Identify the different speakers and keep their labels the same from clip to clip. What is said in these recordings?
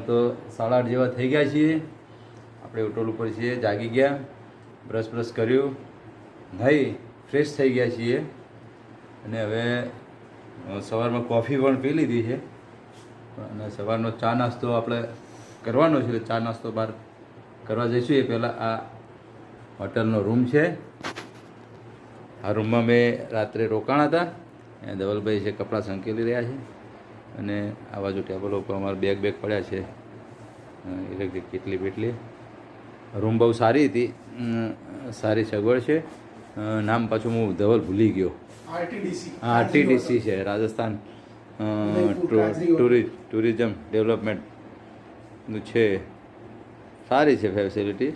Speaker 1: તો 8:30 જેવા થઈ ગયા છીએ. આપણે હોટલ ઉપર છીએ, જાગી ગયા, બ્રશ કર્યું, નાહી ફ્રેશ થઈ ગયા છીએ અને હવે સવારમાં કોફી પણ પી લીધી છે અને સવારનો ચા નાસ્તો આપણે કરવાનો છે. ચા નાસ્તો બહાર કરવા જઈશું એ પહેલાં આ હોટલનો રૂમ છે. આ રૂમમાં મેં રાત્રે રોકાણા હતા. અહીંયા ધવલભાઈ છે કપડાં સંકેલી રહ્યા છે અને આ બાજુ ટેબલ ઉપર અમારા બેગ પડ્યા છે, ઇલેક્ટ્રિક કેટલી બેટલી. રૂમ બહુ સારી હતી, સારી સગવડ છે. નામ પાછું હું ધવલ ભૂલી ગયો. આરટીડીસી છે, રાજસ્થાન ટુરિઝમ ડેવલપમેન્ટનું છે. સારી છે ફેસિલિટી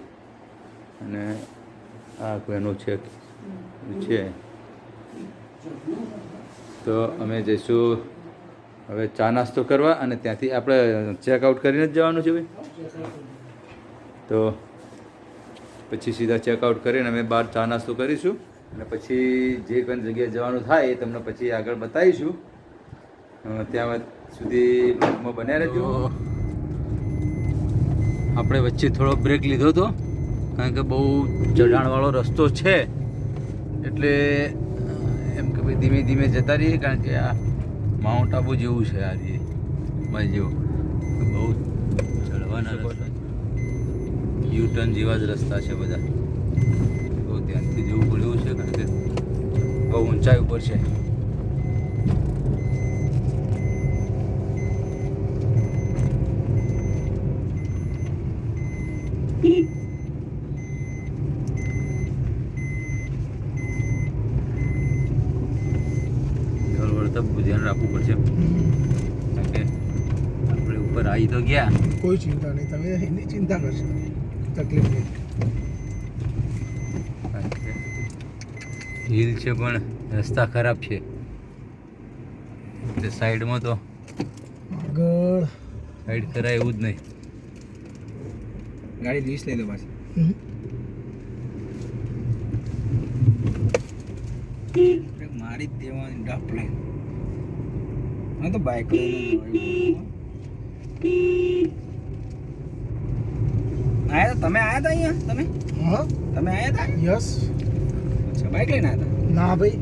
Speaker 1: અને આ કોઈનું છે. તો અમે જઈશું હવે ચા નાસ્તો કરવા અને ત્યાંથી આપણે ચેકઆઉટ કરીને જ જવાનું છે ભાઈ. તો પછી સીધા ચેકઆઉટ કરીને અમે બહાર ચા નાસ્તો કરીશું અને પછી જે કોઈ જગ્યાએ જવાનું થાય એ તમને પછી આગળ બતાવીશું. ત્યાં સુધી બ્લોગમાં બન્યા રહેજો. આપણે વચ્ચે થોડો બ્રેક લીધો હતો કારણ કે બહુ ચઢાણવાળો રસ્તો છે એટલે એમ કે ભાઈ ધીમે ધીમે જતા રહીએ કારણ કે આ માઉન્ટ આબુ જેવું છે. આ ભાઈ જેવું બહુ ચડવાના રસ્તા, યુટર્ન જેવા જ રસ્તા છે બધા. બહુ ધ્યાનથી જવું પડ્યું છે કારણ કે બહુ ઊંચાઈ ઉપર છે. ધ્યાન રાખવું પડશે કારણ કે આપણે ઉપર આવી તો ગયા.
Speaker 2: કોઈ ચિંતા નહીં, તમે એની ચિંતા કરશો, તકલીફ નહીં.
Speaker 1: હિલ છે પણ રસ્તા ખરાબ છે એટલે સાઈડમાં તો
Speaker 2: આગળ
Speaker 1: સાઈડ કરાય એવું જ નહીં.
Speaker 2: ગાડી લીસ લઈ લો પાછી. મારી જ દેવાની ડફ લઈ. હા તો બાઇક આયા તમે આયા હતા અહીંયા? તમે આયા હતા? યસ. અચ્છા, બાઇક લઈને આયા હતા? ના ભાઈ,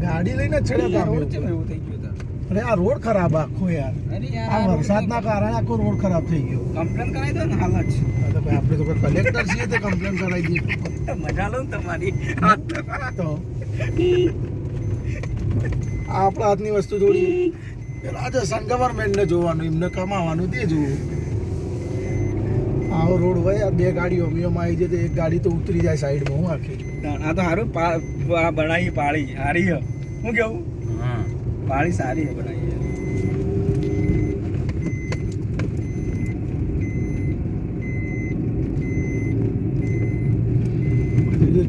Speaker 2: ગાડી લઈને જ ચડ્યા હતા. રોડ કેમ એવું થઈ ગયું હતા? અરે આ રોડ ખરાબ આખો યાર. અરે યાર, આ વરસાદના કારણે આખો રોડ ખરાબ થઈ ગયો. કમ્પ્લેન કરાવી દો ને હાલ જ. અરે ભાઈ આપણે તો કોઈ કલેક્ટર છીએ તો કમ્પ્લેન કરાવી દઈએ. મજા લઉં તમારી તો આપણા હાથની વસ્તુ થોડી રાજસ્થાન ગવર્મેન્ટને જોવાનું, એમને કમાવાનું તે જોવું. આવો રોડ હોય, આ બે ગાડીઓ અમીઓમાં આવી જાય તો એક ગાડી તો ઉતરી જાય સાઈડમાં. હું આખી આ તો સારું બનાવી પાળી સારી હ. હું કેવું?
Speaker 1: હા,
Speaker 2: પાળી સારી હે બનાવી.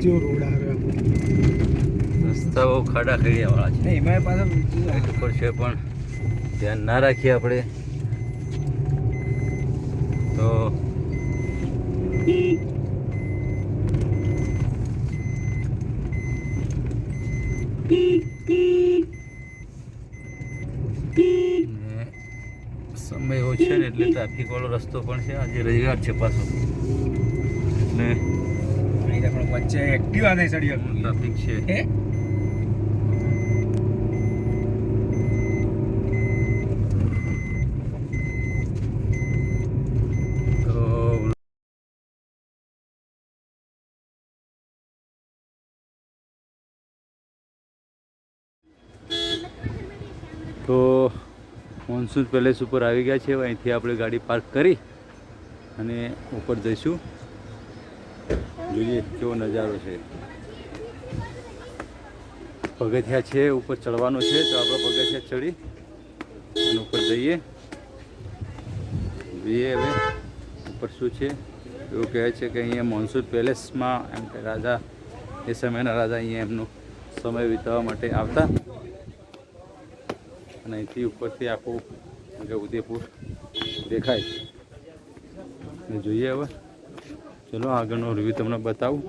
Speaker 2: જો રોડ આવે
Speaker 1: રસ્તા બહુ ખાડા ખડિયા વાળા છે.
Speaker 2: એમાં પાછા
Speaker 1: હાઈટ ઉપર છે પણ ધ્યાન ના રાખીએ આપણે તો સમય એવો છે ને એટલે ટ્રાફિક વાળો રસ્તો પણ છે. આજે રવિવાર છે પાછો એટલે
Speaker 2: વચ્ચે એક્ટિવા થઈ ચડી
Speaker 1: ટ્રાફિક છે. તો મોન્સૂન પેલેસ ઉપર આવી ગયા છે. અહીંથી આપણે ગાડી પાર્ક કરી અને ઉપર જઈશું. જોઈએ કેવો નજારો છે. પગથિયા છે, ઉપર ચડવાનું છે તો આપણે પગથિયા ચડી અને ઉપર જઈએ. જોઈએ હવે ઉપર શું છે. એવું કહે છે કે અહીંયા મોન્સૂન પેલેસમાં એમ કે રાજા એ સમયના રાજા અહીંયા એમનો સમય વિતાવવા માટે આવતા અને અહીંથી ઉપરથી આખું ઉદયપુર દેખાય. જોઈએ હવે ચલો આગળનો રિવ્યૂ તમને બતાવું.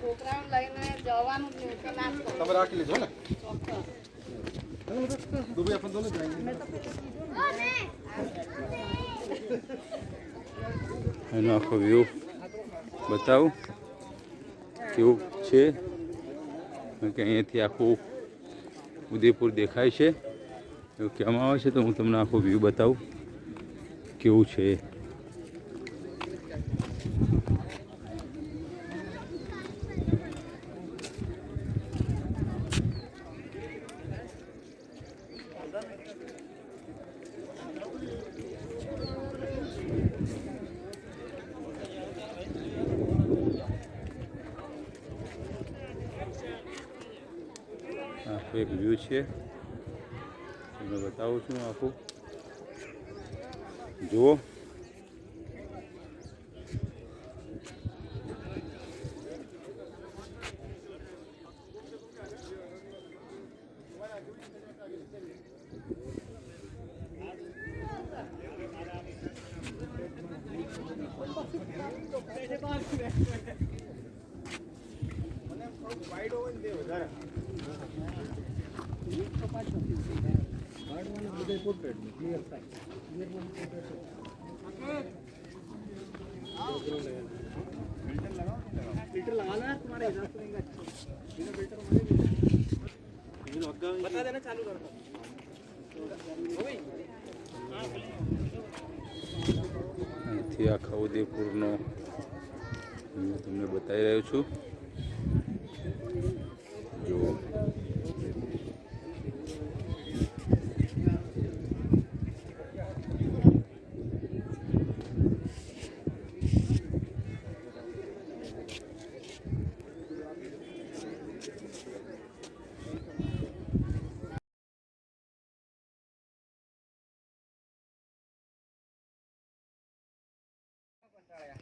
Speaker 3: છોકરાઓને લઈને જવા તમે રાખી લેજો ને દુબઈ આપણે દોને જાएंगे
Speaker 1: એનો આખો વ્યૂ બતાવું કેવું છે કે અહીંયાથી આખું ઉદયપુર દેખાય છે એવું કહેવામાં આવે છે તો હું તમને આખો વ્યૂ બતાવું કેવું છે આખું એક વ્યૂ છે તમને બતાવું છું આખું જુઓ
Speaker 2: बता देना चालू कर दो
Speaker 1: અહીંથી આખા ઉદયપુરનો હું તમને બતાવી રહ્યો છું જુઓ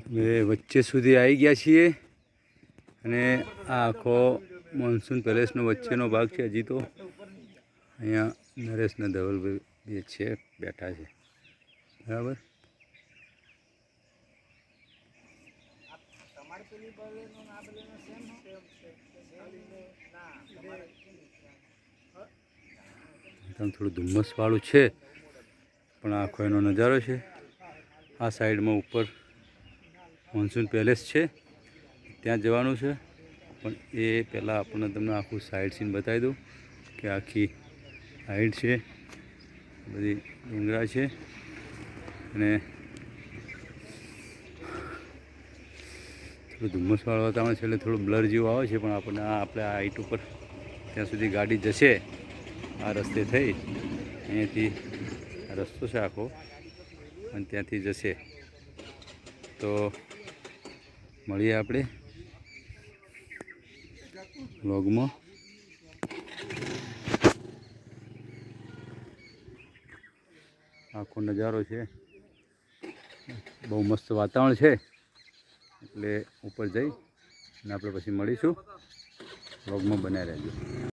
Speaker 1: અમે વચ્ચે સુધી આવી ગયા છીએ અને આ આખો મોન્સૂન પેલેસનો વચ્ચેનો ભાગ છે હજી તો અહીંયા નરેશના ધવલભાઈ બે છે બેઠા છે બરાબર થોડું ધુમ્મસવાળું છે પણ આખો એનો નજારો છે આ સાઈડમાં ઉપર મોન્સૂન પેલેસ છે ત્યાં જવાનું છે પણ એ પહેલાં આપણને તમને આખું સાઈડ સીન બતાવી દઉં કે આખી હાઈટ છે બધી ડુંગરા છે અને થોડું ધુમ્મસવાળું વાતાવરણ છે એટલે થોડું બ્લર જેવું આવે છે પણ આપણને આપણે આ હાઈટ ઉપર ત્યાં સુધી ગાડી જશે આ રસ્તે થઈ અહીંયાથી આ રસ્તો છે આખો અને ત્યાંથી જશે તો મળીએ આપણે વ્લોગમાં આખો નજારો છે બહુ મસ્ત વાતાવરણ છે એટલે ઉપર જઈ અને આપણે પછી મળીશું વ્લોગમાં બન્યા રહેજો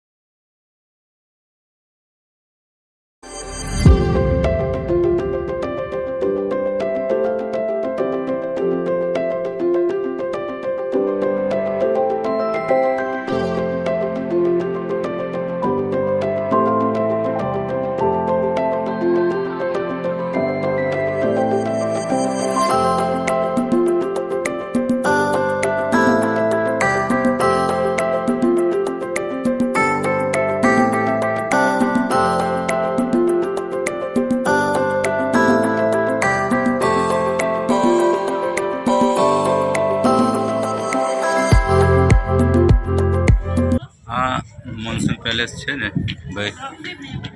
Speaker 1: મોન્સૂન પેલેસ છે ને ભાઈ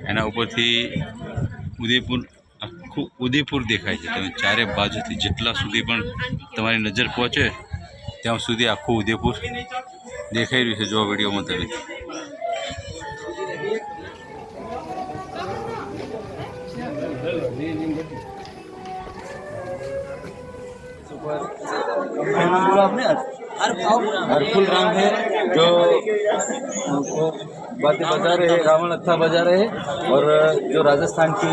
Speaker 1: એના ઉપરથી ઉદયપુર આખું ઉદયપુર દેખાય છે તમે ચારે બાજુથી જેટલા સુધી પણ તમારી નજર પહોંચે ત્યાં સુધી આખું ઉદયપુર દેખાઈ રહ્યું છે જો વિડીયોમાં તમે
Speaker 3: हरकुल राम है जो बातें बजा रहे हैं रावण अच्छा बजा रहे हैं और जो राजस्थान की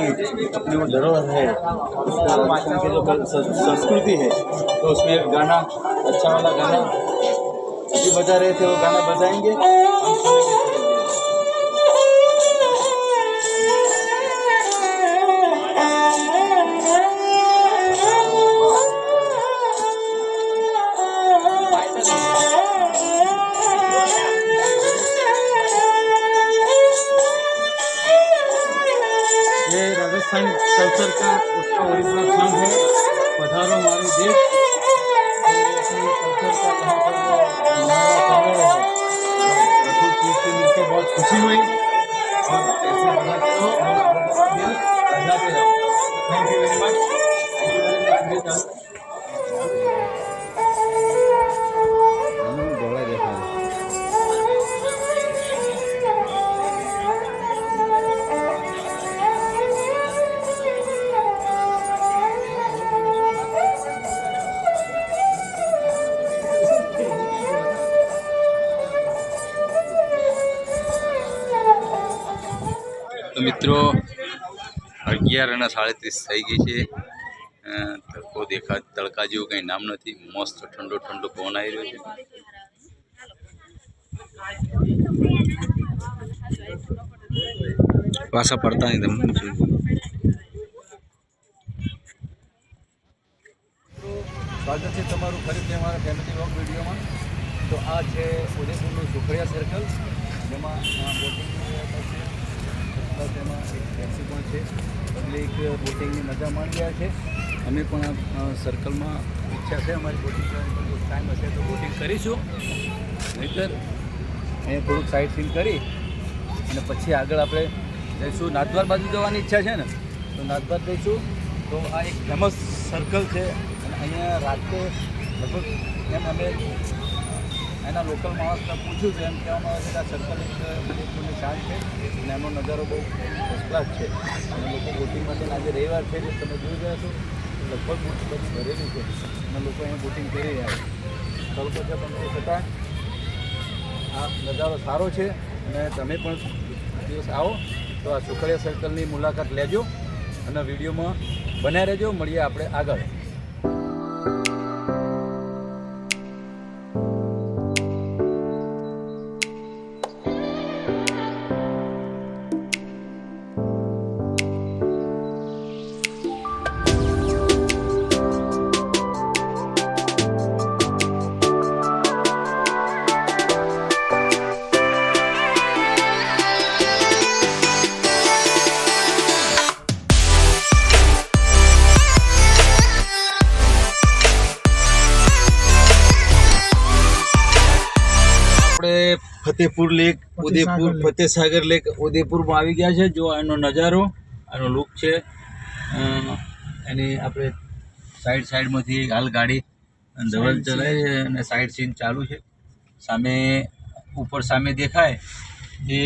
Speaker 3: अपनी वो धरोहर है उसको राजस्थान की जो संस्कृति है तो उसमें एक गाना अच्छा वाला गाना अभी बजा रहे थे वो गाना बजाएंगे, हम सुनेंगे। ये राजस्थान कल्चर का उसका ओरिजिनल सॉन्ग है, पधारो हमारे देश। कल्चर का यहाँ पर प्रभु चीज से मिलकर बहुत खुशी हुई और ऐसे बजाते रहो बजाते रहो। Thank you very much.
Speaker 1: તો મિત્રો 11:37 થઈ ગઈ છે. તડકો તડકા જેવું કંઈ નામ નથી. મસ્ત ઠંડો ઠંડો પવન આવી રહ્યો છે.
Speaker 2: પાછા પડતા નહીં તમને.
Speaker 3: સ્વાગત છે તમારું ફરીથી અમારા ફેમિલી વ્લોગ વિડીયોમાં. તો આ છે ઉદયપુરનું સુખડિયા સર્કલ, જેમાં બોટિંગની વ્યવસ્થા છે, તેમાં એક ટેક્સી પણ છે. પબ્લિક બોટિંગની મજા માણી રહ્યા છે. અમે પણ આ સર્કલમાં ઈચ્છા છે અમારી બોટિંગ કરવાની, પણ ટાઈમ હશે તો બોટિંગ કરીશું. નહીંતર અહીંયા થોડુંક સાઇટ સીન કરી અને પછી આગળ આપણે જઈશું. નાથદ્વાર બાજુ જવાની ઈચ્છા છે ને, તો નાથદ્વાર જઈશું. તો આ એક ફેમસ સર્કલ છે અને અહીંયા રાતે લગભગ એમ અમે એના લોકલ માણસને પૂછ્યું તો એમ કહેવામાં આવે છે કે આ સર્કલ એક ઉદયપુરની શાન છે અને એનો નજારો બહુ ફર્સ્ટ ક્લાસ છે. અને લોકો બોટિંગ માટે આજે રવિવાર છે, જે તમે જોઈ રહ્યા છો લગભગ બોટ બધી ભરેલી છે અને લોકો અહીંયા બોટિંગ કરી રહ્યા છે. તડકો છે પણ તે છતાં આ નજારો સારો છે અને તમે પણ દિવસ આવો તો આ સુખડિયા સર્કલની મુલાકાત લેજો અને વિડીયોમાં બન્યા રહેજો. મળીએ આપણે આગળ. આપણે ફતેહપુર લેક, ઉદયપુર ફતેહસાગર લેક ઉદયપુરમાં આવી ગયા છે. જો આનો નજારો, આનો લુક છે. એની આપણે સાઈડમાંથી હાલ ગાડી ધવલ ચલાવે છે અને સાઈડ સીન ચાલુ છે. સામે ઉપર સામે દેખાય એ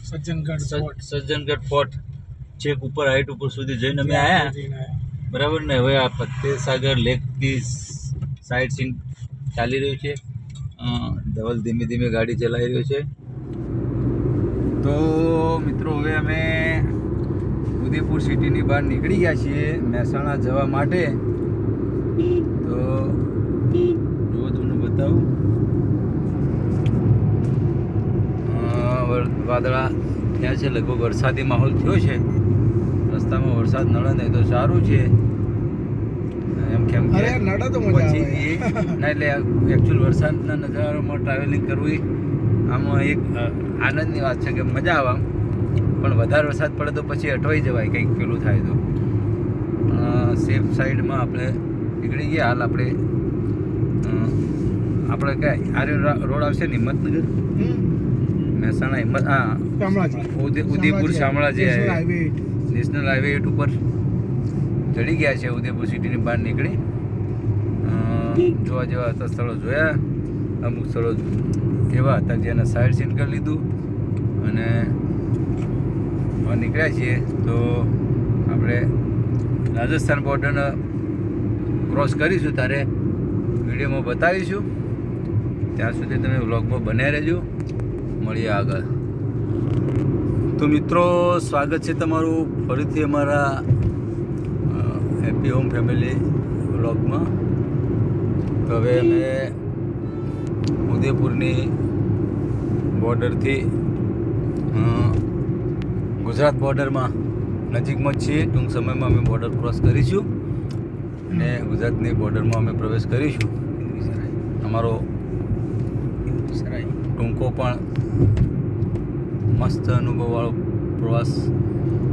Speaker 3: સજ્જનગઢ ફોર્ટ છેક ઉપર હાઈટ ઉપર સુધી જઈને અમે આવ્યા, બરાબર ને. હવે આ ફતેહસાગર લેકની સાઈડ સીન ચાલી રહ્યું છે. ધવલ ધીમે ધીમે ગાડી ચલાવી રહ્યો છે. તો મિત્રો હવે અમે ઉદયપુર સિટીની બહાર નીકળી ગયા છીએ મહેસાણા જવા માટે. તો જો તમને બતાવું, વાદળા થયા છે, લગભગ વરસાદી માહોલ થયો છે. રસ્તામાં વરસાદ નડે નહીં તો સારું છે એમ. કેમ કે પછી ના એટલે એકચ્યુઅલ વરસાદના નજારામાં ટ્રાવેલિંગ કરવું આમાં એક આનંદની વાત છે કે મજા આવે. પણ વધારે વરસાદ પડે તો પછી અટવાઈ જવાય, કંઈક પેલું થાય તો. સેફ સાઈડમાં આપણે નીકળી ગયા. હાલ આપણે ક્યાં આર્ય રોડ આવશે ને, હિંમતનગર મહેસાણા હિંમત ઉદયપુર શામળાજી નેશનલ હાઈવે 8 ઉપર ચડી ગયા છે. ઉદયપુર સિટીની બહાર નીકળી જોવા જેવા હતા સ્થળો જોયા. અમુક સ્થળો એવા હતા જેને સાઈડ સીન કરી લીધું અને નીકળ્યા છીએ. તો આપણે રાજસ્થાન બોર્ડરને ક્રોસ કરીશું ત્યારે વિડીયોમાં બતાવીશું. ત્યાં સુધી તમે વ્લોગમાં બન્યા રહેજો. મળીએ આગળ. તો મિત્રો સ્વાગત છે તમારું ફરીથી અમારા હેપી હોમ ફેમિલી વ્લોગમાં. તો હવે અમે
Speaker 1: ઉદયપુરની બોર્ડરથી ગુજરાત બોર્ડરમાં નજીકમાં જ છીએ. ટૂંક સમયમાં અમે બોર્ડર ક્રોસ કરીશું અને ગુજરાતની બોર્ડરમાં અમે પ્રવેશ કરીશું. અમારો ટૂંકો પણ મસ્ત અનુભવવાળો પ્રવાસ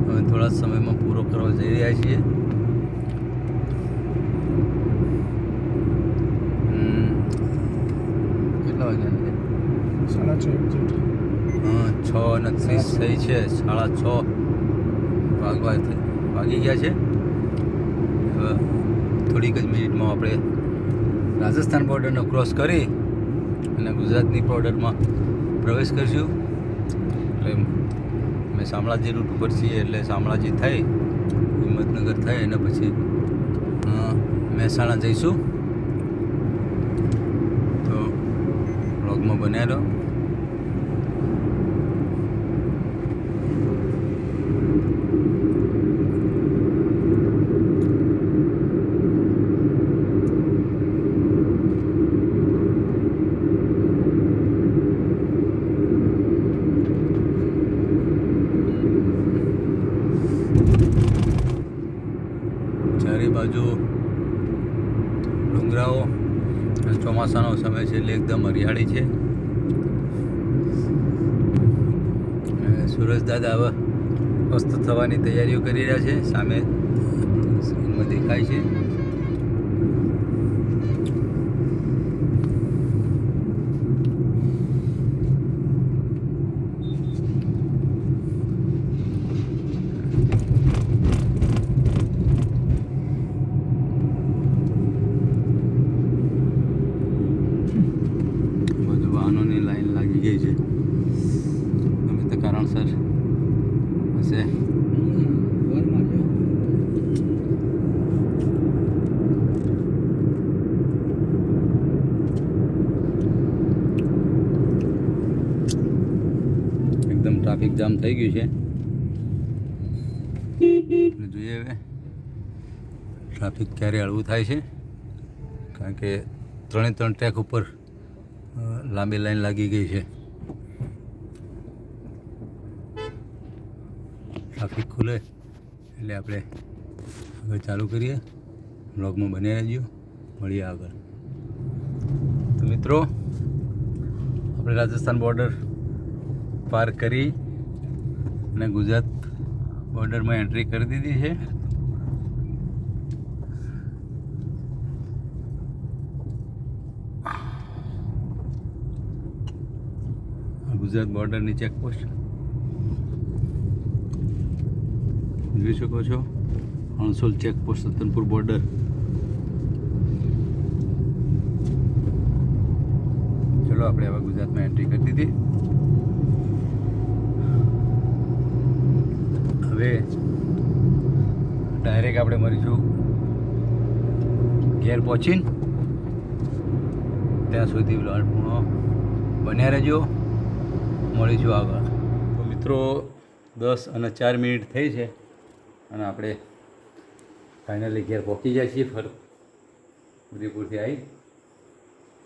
Speaker 1: અમે થોડા સમયમાં પૂરો કરવા જઈ રહ્યા છીએ. કેટલા વાગ્યા 6:30 થઈ છે. 6:30 વાગી ગયા છે. હવે થોડીક જ મિનિટમાં આપણે રાજસ્થાન બોર્ડરનો ક્રોસ કરી અને ગુજરાતની બોર્ડરમાં પ્રવેશ કરીશું. એટલે અમે શામળાજી રૂટ ઉપર છીએ, એટલે શામળાજી થઈ હિંમતનગર થઈ અને પછી મહેસાણા જઈશું. તો બ્લોગમાં બન્યા રહો. ચારે બાજુ ડુંગરાઓ, ચોમાસાનો સમય છે એટલે એકદમ હરિયાળી છે. સુરજ દાદા હવે અસ્ત થવાની તૈયારીઓ કરી રહ્યા છે. સામે સ્ક્રીનમાં દેખાય છે. વાહનોની લાઈન લાગી ગઈ છે. ગમે તે કારણસર હશે. એકદમ ટ્રાફિક જામ થઈ ગયું છે. જોઈએ હવે ટ્રાફિક ક્યારે હળવું થાય છે, કારણ કે 3 ટ્રેક ઉપર લાંબી લાઈન લાગી ગઈ છે. ટ્રાફિક ખુલે એટલે આપણે હવે ચાલુ કરીએ. બ્લોગમાં બન્યા રહેજો. મળીએ આગળ. તો મિત્રો, આપણે રાજસ્થાન બોર્ડર પાર કરી અને ગુજરાત બોર્ડરમાં એન્ટ્રી કરી દીધી છે. ગુજરાત બોર્ડરની ચેકપોસ્ટ જોઈ શકો છો. હણસોલ ચેકપોસ્ટ, સત્તનપુર બોર્ડર. ચલો આપણે હવે ગુજરાતમાં એન્ટ્રી કરી દીધી. હવે ડાયરેક્ટ આપણે મળીશું ઘેર પહોંચીને. ત્યાં સુધી બ્લોગમાં બન્યા રહેજો. મળીશું આગળ. તો મિત્રો, 10:04 થઈ છે અને આપણે ફાઇનલી ઘેર પહોંચી જાય છીએ. ઉદયપુરથી આવી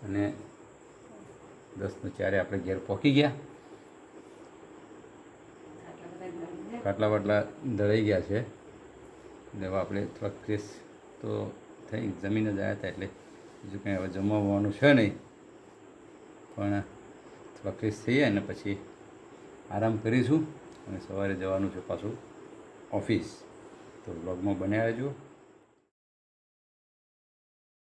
Speaker 1: અને 10:04 આપણે ઘેર પહોંચી ગયા. ખાટલા બાટલા દળાઈ ગયા છે. એટલે હવે આપણે થોડાક ફ્રેશ તો થઈ જમીને જ આવ્યા હતા, એટલે બીજું કંઈ હવે જમવાનું છે નહીં, પણ થોડા ફ્રેશ થઈએ અને પછી આરામ કરીશું અને સવારે જવાનું છે પાછું ઓફિસ. તો બ્લોગમાં બન્યા રહેજો.